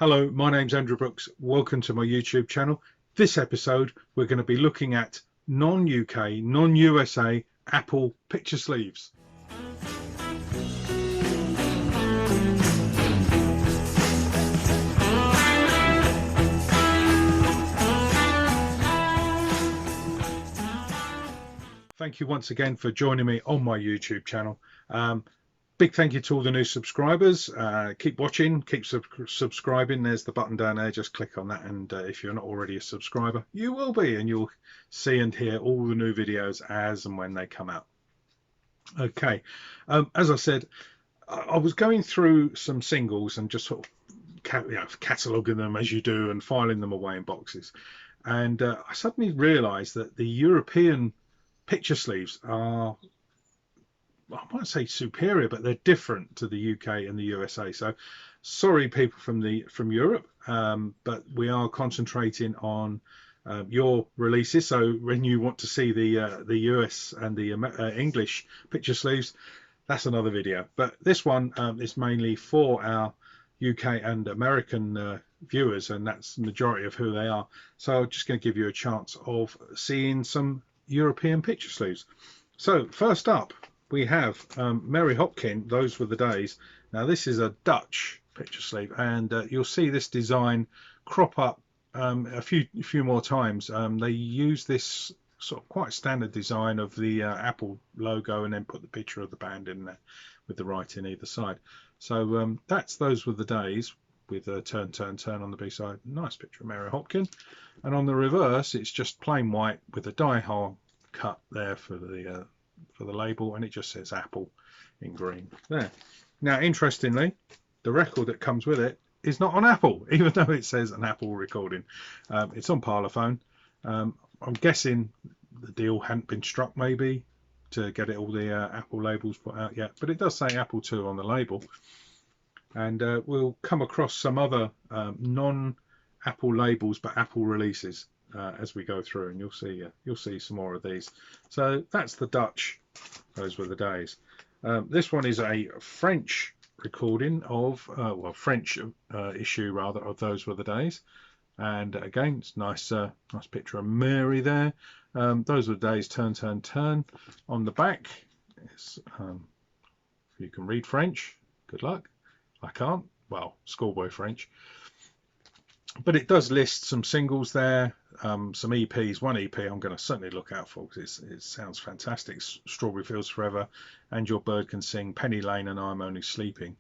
Hello, my name's Andrew Brooks. Welcome to my YouTube channel. This episode, we're going to be looking at non-UK, non-USA Apple picture sleeves. Thank you once again for joining me on my YouTube channel. Big thank you to all the new subscribers. Keep watching, keep subscribing. There's the button down there, just click on that, and if you're not already a subscriber, you will be, and you'll see and hear all the new videos as and when they come out. Okay, as I said, I was going through some singles and just sort of cataloguing them as you do and filing them away in boxes, and I suddenly realized that the European picture sleeves are, I might say superior, but they're different to the UK and the USA. So sorry people from Europe, but we are concentrating on your releases. So when you want to see the US and the English picture sleeves, that's another video, but this one is mainly for our UK and American viewers, and that's the majority of who they are. So I'm just going to give you a chance of seeing some European picture sleeves. So first up, we have Mary Hopkin, Those Were the Days. Now this is a Dutch picture sleeve, and you'll see this design crop up a few more times. They use this sort of quite standard design of the Apple logo, and then put the picture of the band in there with the writing either side. So that's Those Were the Days with a turn, turn, turn on the B-side. Nice picture of Mary Hopkin. And on the reverse, it's just plain white with a die-hard cut there for the label, and it just says Apple in green there. Now interestingly, the record that comes with it is not on Apple, even though it says an Apple recording. It's on Parlophone. I'm guessing the deal hadn't been struck maybe to get it all the Apple labels put out yet, but it does say Apple II on the label. And we'll come across some other non-Apple labels but Apple releases as we go through, and you'll see some more of these. So that's the Dutch Those Were the Days. This one is a French recording of well, French issue rather of Those Were the Days, and again it's nice picture of Mary there. Those Were the Days, turn, turn, turn. On the back is, if you can read French, good luck. I can't, well, schoolboy French. But it does list some singles there, some EPs. One EP I'm going to certainly look out for because it sounds fantastic. Strawberry Fields Forever, And Your Bird Can Sing, Penny Lane, and I'm Only Sleeping.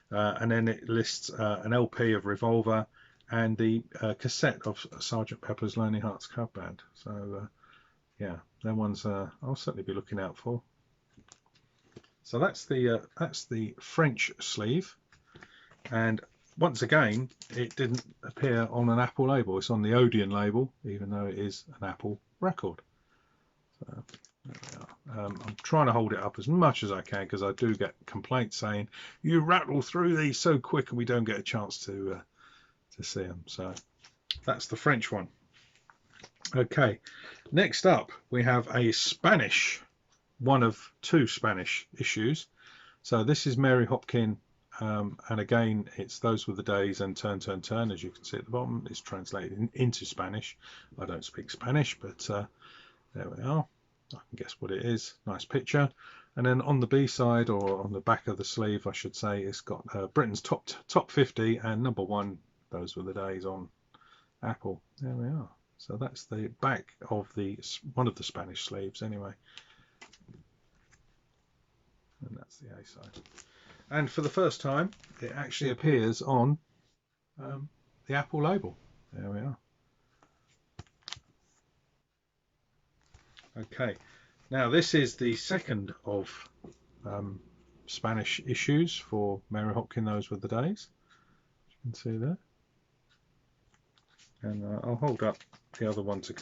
And then it lists an LP of Revolver and the cassette of Sgt. Pepper's Lonely Hearts Club Band. So yeah, them ones I'll certainly be looking out for. So that's the French sleeve, and once again, it didn't appear on an Apple label. It's on the Odeon label, even though it is an Apple record. So there we are. I'm trying to hold it up as much as I can because I do get complaints saying you rattle through these so quick and we don't get a chance to see them. So that's the French one. Okay, next up we have a Spanish, one of two Spanish issues. So this is Mary Hopkin. And again, it's Those Were the Days and Turn, Turn, Turn. As you can see at the bottom, it's translated into Spanish. I don't speak Spanish, but there we are. I can guess what it is. Nice picture. And then on the B side, or on the back of the sleeve, I should say, it's got Britain's top 50 and #1. Those Were the Days on Apple. There we are. So that's the back of one of the Spanish sleeves, anyway. And that's the A side. And for the first time, it actually appears on the Apple label. There we are. Okay, now this is the second of Spanish issues for Mary Hopkin, Those Were the Days. You can see there. And I'll hold up the other one to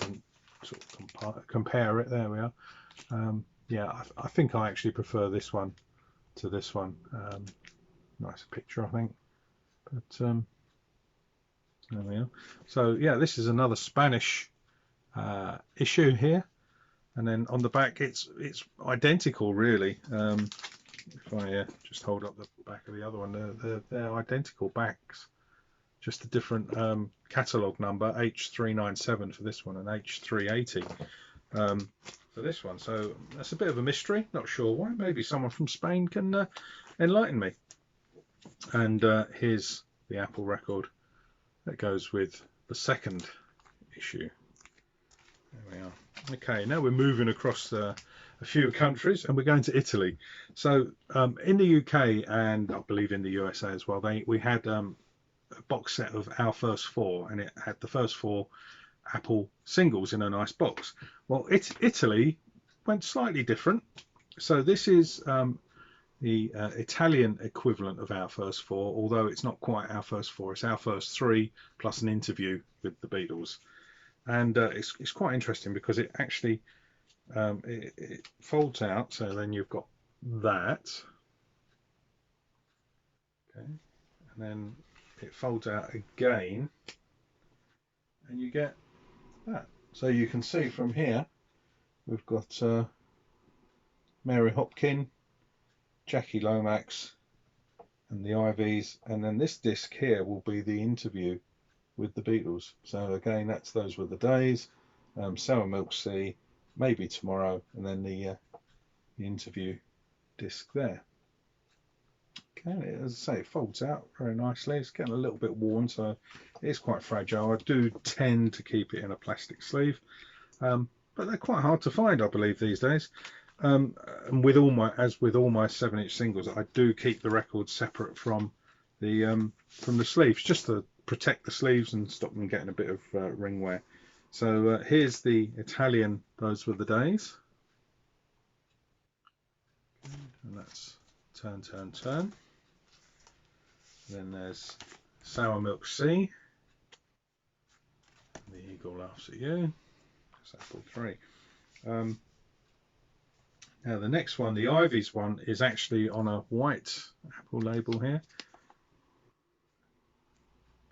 sort of compare it. There we are. Yeah, I think I actually prefer this one to this one. Nice picture, I think, but there we are. So yeah, this is another Spanish issue here, and then on the back it's identical really. If I just hold up the back of the other one, they're identical backs just a different catalogue number, H397 for this one and H380 for this one. So that's a bit of a mystery, not sure why. Maybe someone from Spain can enlighten me. And here's the Apple record that goes with the second issue. There we are. Okay, now we're moving across a few countries, and we're going to Italy. So in the UK, and I believe in the USA as well, we had a box set of Our First Four, and it had the first four Apple singles in a nice box. Well, Italy went slightly different. So this is the Italian equivalent of Our First Four, although it's not quite Our First Four. It's Our First Three plus an interview with the Beatles. And it's quite interesting because it actually it folds out. So then you've got that. Okay. And then it folds out again. And you get that. So you can see from here, we've got Mary Hopkin, Jackie Lomax, and the Ivies, and then this disc here will be the interview with the Beatles. So again, those were the days. Sour Milk Sea, Maybe Tomorrow, and then the interview disc there. Okay, as I say, it folds out very nicely. It's getting a little bit worn, so it is quite fragile. I do tend to keep it in a plastic sleeve, but they're quite hard to find, I believe, these days. And with all my 7-inch singles, I do keep the records separate from the sleeves, just to protect the sleeves and stop them getting a bit of ring wear. So here's the Italian Those Were the Days, and that's Turn, Turn, Turn. Then there's Sour Milk Sea, The Eagle Laughs at You. That's Apple 3. Now the next one, the Ivies one, is actually on a white Apple label here.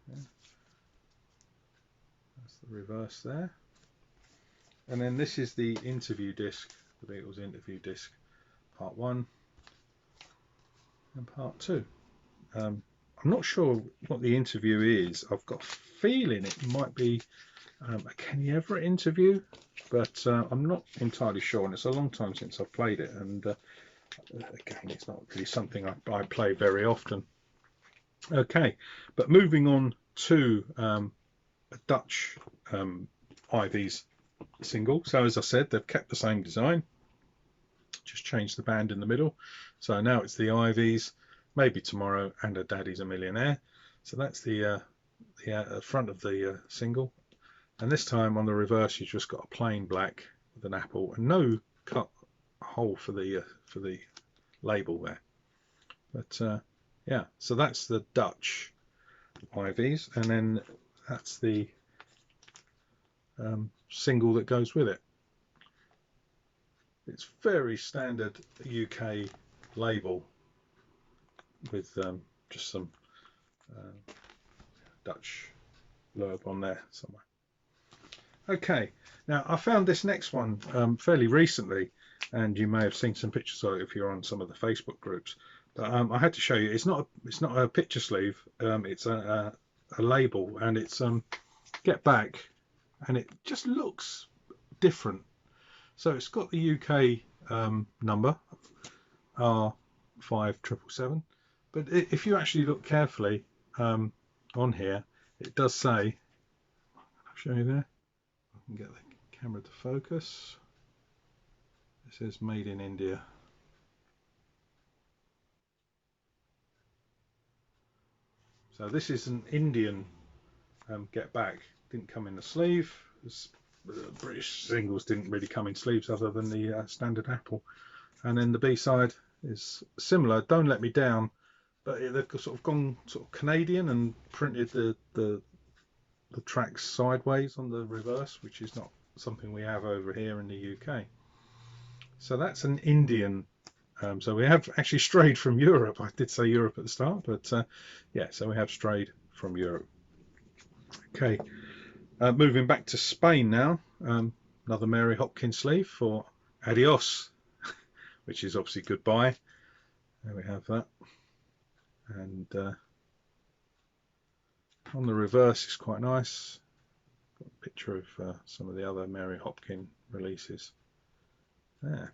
Okay. That's the reverse there. And then this is the interview disc, the Beatles interview disc, part 1 and part 2. I'm not sure what the interview is. I've got a feeling it might be a Kenny Everett interview, but I'm not entirely sure, and it's a long time since I've played it, and again, it's not really something I play very often. Okay, but moving on to a Dutch Ivies single. So as I said, they've kept the same design, just changed the band in the middle. So now it's the Ivies, Maybe Tomorrow, and A Daddy's a Millionaire. So that's the front of the single. And this time on the reverse, you've just got a plain black with an apple and no cut hole for the label there. But yeah, so that's the Dutch Ivies, and then that's the single that goes with it. It's very standard UK label with just some Dutch blurb on there somewhere. Okay, now I found this next one fairly recently, and you may have seen some pictures of it if you're on some of the Facebook groups. But I had to show you. It's not a picture sleeve. It's a label, and it's Get Back, and it just looks different. So it's got the UK number R5777, but if you actually look carefully on here, it does say. I'll show you there. I can get the camera to focus. It says Made in India. So this is an Indian Get Back. Didn't come in the sleeve. British singles didn't really come in sleeves other than the standard Apple. And then the B-side is similar, Don't Let Me Down, but they've sort of gone sort of Canadian and printed the tracks sideways on the reverse, which is not something we have over here in the UK. So that's an Indian. So we have actually strayed from Europe. I did say Europe at the start, but yeah, so we have strayed from Europe. Okay, moving back to Spain now. Another Mary Hopkin sleeve for Adios, which is obviously goodbye. There we have that. And On the reverse, it's quite nice. Got a picture of some of the other Mary Hopkin releases there.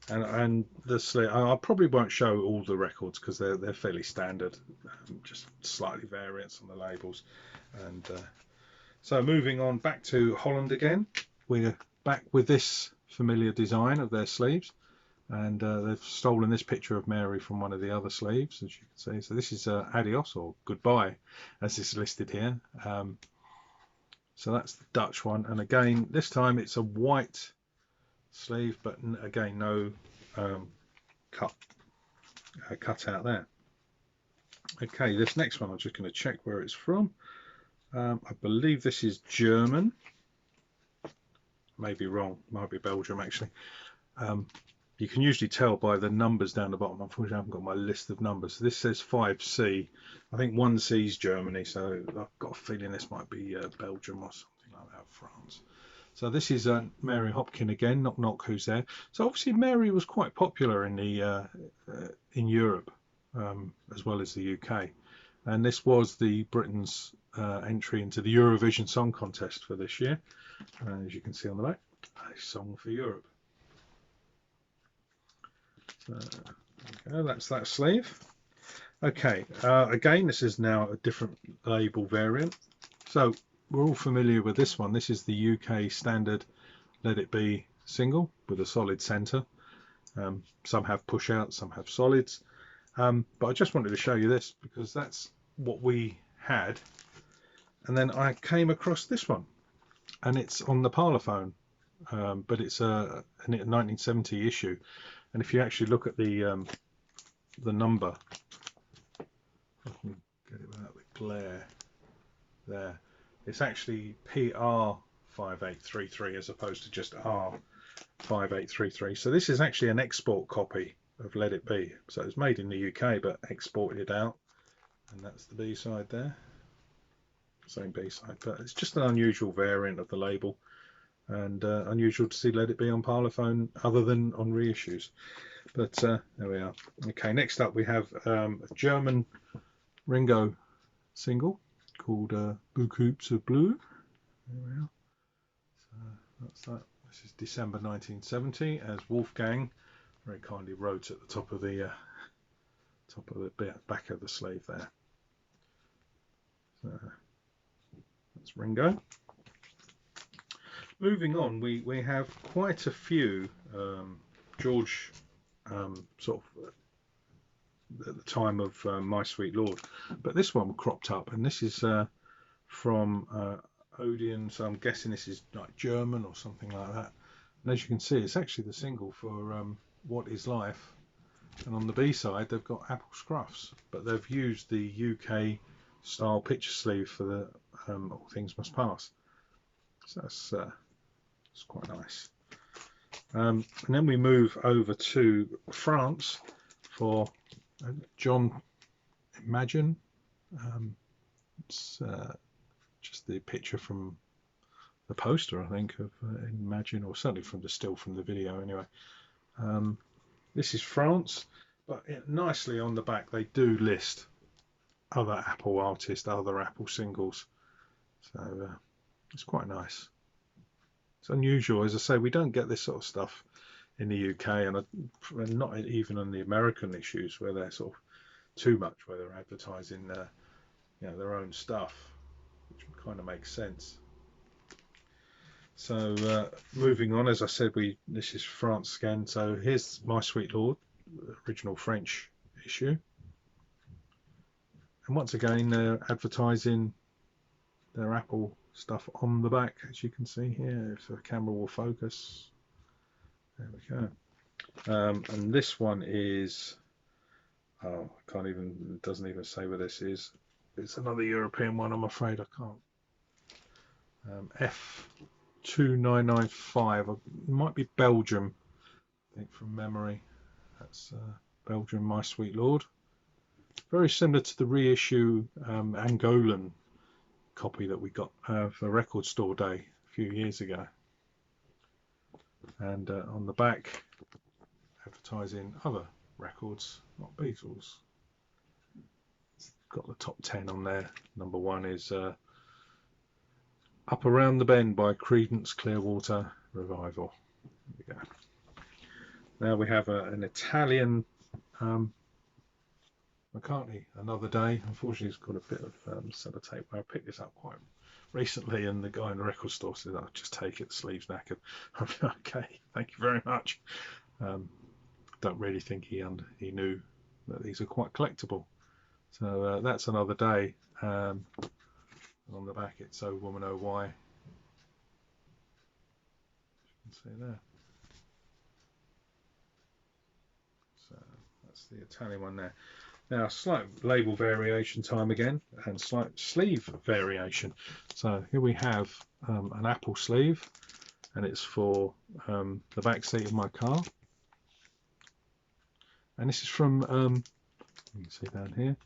And the sleeve, I probably won't show all the records because they're fairly standard, just slightly variants on the labels. And so moving on back to Holland again, we're back with this familiar design of their sleeves, and they've stolen this picture of Mary from one of the other sleeves, as you can see. So this is adios, or goodbye, as is listed here. So that's the Dutch one, and again this time it's a white sleeve, but again no cut out there. Okay, this next one I'm just going to check where it's from. I believe this is German, maybe wrong, might be Belgium actually. You can usually tell by the numbers down the bottom. Unfortunately I haven't got my list of numbers. This says 5C. I think 1C is Germany, so I've got a feeling this might be Belgium or something like that, France. So this is Mary Hopkin again, knock knock, who's there? So obviously Mary was quite popular in the in Europe as well as the UK, and this was the Britain's entry into the Eurovision Song Contest for this year. As you can see on the back, a song for Europe. So there we go, that's that sleeve. Okay, again this is now a different label variant. So we're all familiar with this one. This is the UK standard Let It Be single with a solid centre. Some have push out, some have solids. But I just wanted to show you this because that's what we had. And then I came across this one, and it's on the Parlophone, but it's a 1970 issue. And if you actually look at the number, I can get it without the glare there. It's actually PR5833 as opposed to just R5833. So this is actually an export copy of Let It Be. So it's made in the UK but exported out, and that's the B-side there. Same B-side, but it's just an unusual variant of the label, and unusual to see Let It Be on Parlophone other than on reissues. But there we are. Okay, next up we have a German Ringo single called Bouquets of Blue. There we are. So that's that. This is December 1970, as Wolfgang very kindly wrote at the top of the back of the sleeve there. So that's Ringo. Moving on, we have quite a few George sort of at the time of My Sweet Lord, but this one cropped up, and this is from Odeon, so I'm guessing this is like German or something like that. And as you can see, it's actually the single for What Is Life, and on the B side they've got Apple Scruffs, but they've used the UK style picture sleeve for the All Things Must Pass. So that's quite nice. And then we move over to France for John Imagine. It's just the picture from the poster, I think, of Imagine, or certainly from the still from the video anyway. This is France, but nicely on the back they do list other Apple artists, other Apple singles, so it's quite nice. It's unusual, as I say, we don't get this sort of stuff in the UK, and not even on the American issues where they're sort of too much, where they're advertising their own stuff, which kind of makes sense. So moving on, as I said, this is France again. So here's My Sweet Lord, original French issue, and once again they're advertising their Apple stuff on the back, as you can see here, if the camera will focus. There we go. And this one is, I can't even, it doesn't even say where this is. It's another European one, I'm afraid. I can't. F2995, it might be Belgium, I think, from memory. That's Belgium, My Sweet Lord. Very similar to the reissue Angolan copy that we got for Record Store Day a few years ago. And on the back, advertising other records, not Beatles. got the top 10 on there. Number 1 is Up Around the Bend by Creedence Clearwater Revival. There we go. Now we have an Italian McCartney, Another Day. Unfortunately, it's got a bit of sellotape. I picked this up quite recently, and the guy in the record store said, "I'll just take it, the sleeve's knackered." I'm like, okay, thank you very much. Don't really think he knew that these are quite collectible. So that's Another Day. On the back it's Oh Woman Oh Why. You can see there. So that's the Italian one there. Now, slight label variation time again, and slight sleeve variation. So here we have an Apple sleeve, and it's for the back seat of my car. And this is from, you can see down here,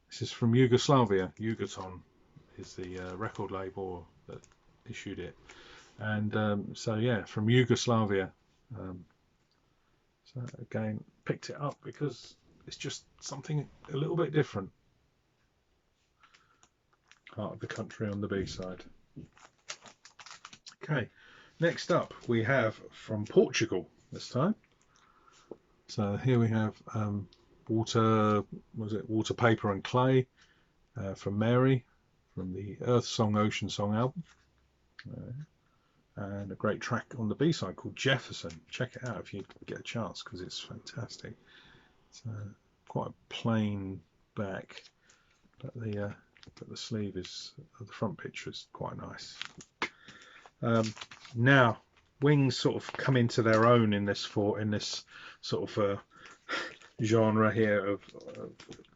this is from Yugoslavia. Yugoton is the record label that issued it. And so yeah, from Yugoslavia. So again, picked it up because it's just something a little bit different. Part of the country on the B-side. Okay, next up we have from Portugal this time. So here we have Water Paper and Clay from Mary, from the Earth Song Ocean Song album. And a great track on the B-side called Jefferson. Check it out if you get a chance, because it's fantastic. It's quite a plain back, but the sleeve is, the front picture is quite nice. Now Wings sort of come into their own in this sort of genre here of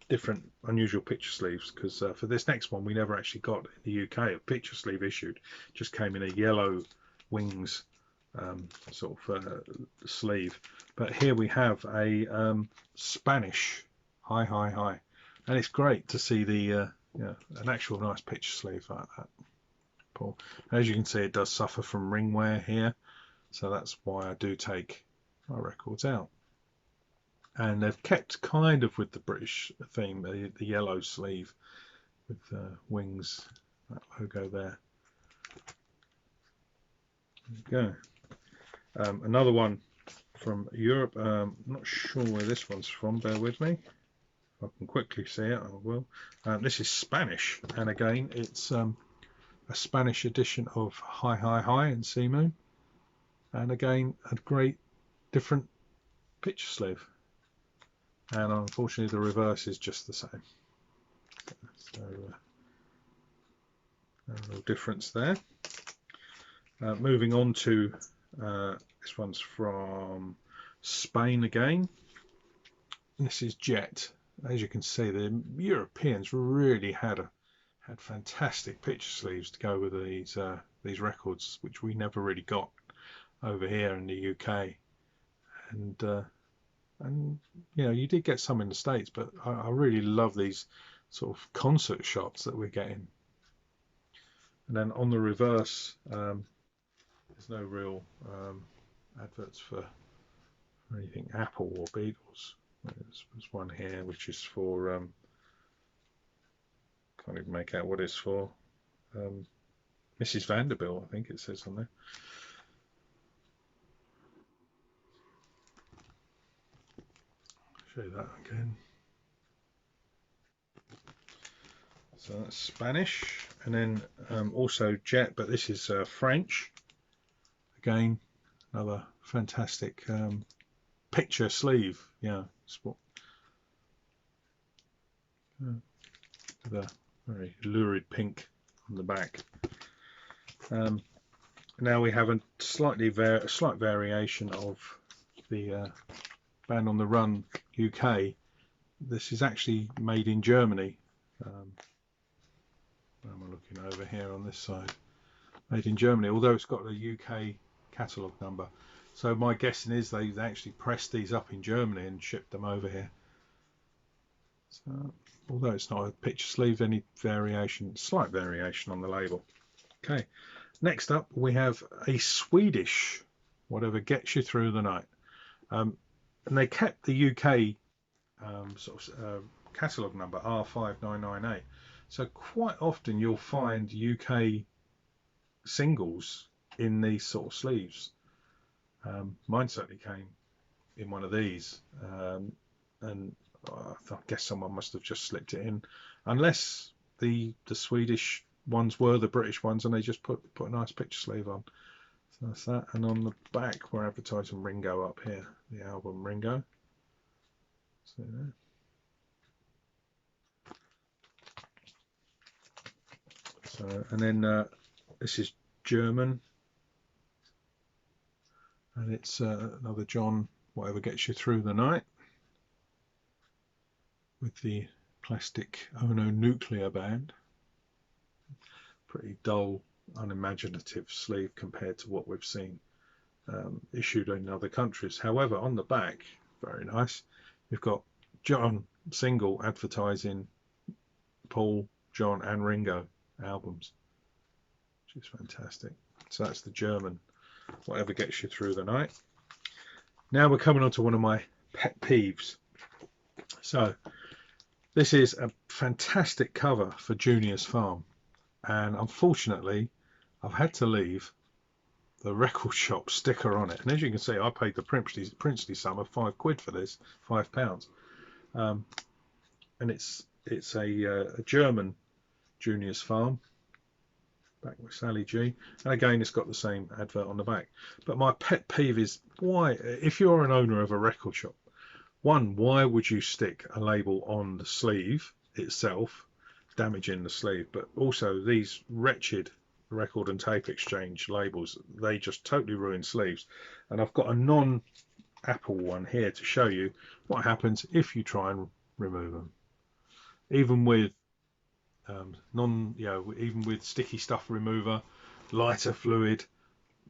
different unusual picture sleeves, because for this next one we never actually got in the UK a picture sleeve issued. Just came in a yellow Wings sort of sleeve, but here we have a Spanish hi, and it's great to see the an actual nice picture sleeve like that, Paul. As you can see, it does suffer from ring wear here, so that's why I do take my records out. And they've kept kind of with the British theme, the yellow sleeve with Wings, that logo there. There you go. Another one from Europe. Not sure where this one's from, bear with me. If I can quickly see it, I will. This is Spanish, and again it's a Spanish edition of Hi and Sea Moon, and again a great different picture sleeve, and unfortunately the reverse is just the same, so no real difference there. Moving on to this one's from Spain again. This is Jet. As you can see, the Europeans really had fantastic picture sleeves to go with these records, which we never really got over here in the UK. And you know, you did get some in the States, but I really love these sort of concert shots that we're getting. And then on the reverse, there's no real adverts for anything Apple or Beatles. There's one here which is for can't even make out what it's for. Mrs. Vanderbilt, I think it says on there. Show you that again. So that's Spanish, and then also Jet, but this is French. Again, another fantastic picture sleeve. Yeah, spot. With a very lurid pink on the back. Now we have a slight variation of the Band on the Run UK. This is actually made in Germany. Where am I looking over here on this side? Made in Germany, although it's got a UK catalogue number. So my guessing is they actually pressed these up in Germany and shipped them over here. So, although it's not a picture sleeve, any variation, slight variation on the label. Okay, next up we have a Swedish Whatever Gets You Through the Night. And they kept the UK sort of catalogue number R5998. So quite often you'll find UK singles in these sort of sleeves. Mine certainly came in one of these, and I guess someone must have just slipped it in, unless the Swedish ones were the British ones and they just put a nice picture sleeve on. So that's that. And on the back we're advertising Ringo up here, the album Ringo. So there. So, and then this is German, and it's another John, Whatever Gets You Through the Night, with the plastic Ono nuclear band. Pretty dull, unimaginative sleeve compared to what we've seen issued in other countries. However, on the back, very nice, you've got John single advertising Paul, John and Ringo albums, which is fantastic. So that's the German Whatever Gets You Through the Night. Now we're coming on to one of my pet peeves. So this is a fantastic cover for Junior's Farm, and unfortunately I've had to leave the record shop sticker on it, and as you can see I paid the princely sum of £5 for this, £5, and it's a German Junior's Farm, back with Sally G, and again it's got the same advert on the back. But my pet peeve is, why, if you're an owner of a record shop, one, why would you stick a label on the sleeve itself, damaging the sleeve? But also these wretched record and tape exchange labels, they just totally ruin sleeves. And I've got a non-Apple one here to show you what happens if you try and remove them. Even with even with sticky stuff remover, lighter fluid,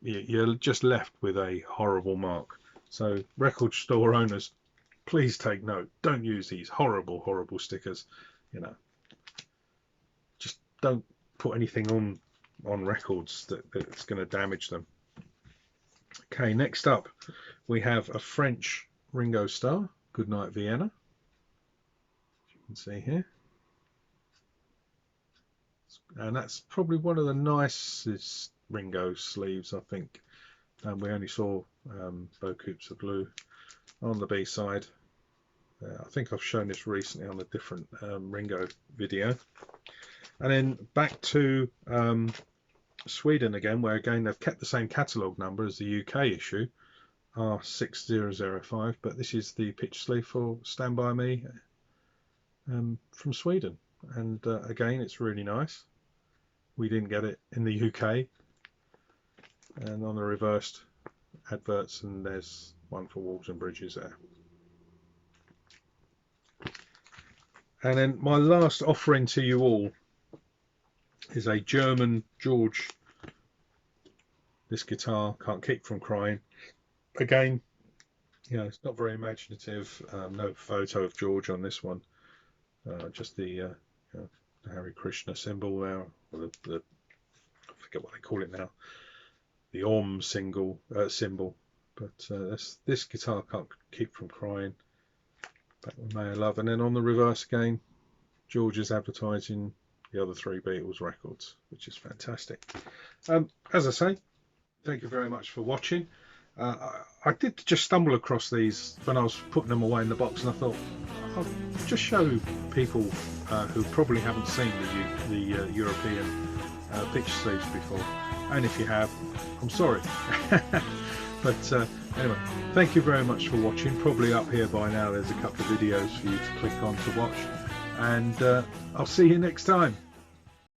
you're just left with a horrible mark. So record store owners, please take note. Don't use these horrible stickers. Just don't put anything on records that's going to damage them. Okay, next up we have a French Ringo Starr, Goodnight Vienna, as you can see here. And that's probably one of the nicest Ringo sleeves, I think. We only saw Bo Coops of Blue on the B side. I think I've shown this recently on a different Ringo video. And then back to Sweden again, where again they've kept the same catalogue number as the UK issue, R6005, but this is the picture sleeve for Stand By Me from Sweden. And again, it's really nice. We didn't get it in the UK. And on the reversed adverts, and there's one for Walls and Bridges there. And then my last offering to you all is a German George. This guitar, Can't Keep From Crying. Again, it's not very imaginative. No photo of George on this one. Just the Hare Krishna symbol there, or the I forget what they call it now, the Om symbol. But this guitar, Can't Keep From Crying, back with May of Love. And then on the reverse again, George is advertising the other 3 Beatles records, which is fantastic. As I say, thank you very much for watching. I did just stumble across these when I was putting them away in the box, and I thought I'll just show people who probably haven't seen the European picture sleeves before, and if you have, I'm sorry. But anyway, thank you very much for watching. Probably up here by now there's a couple of videos for you to click on to watch, and I'll see you next time.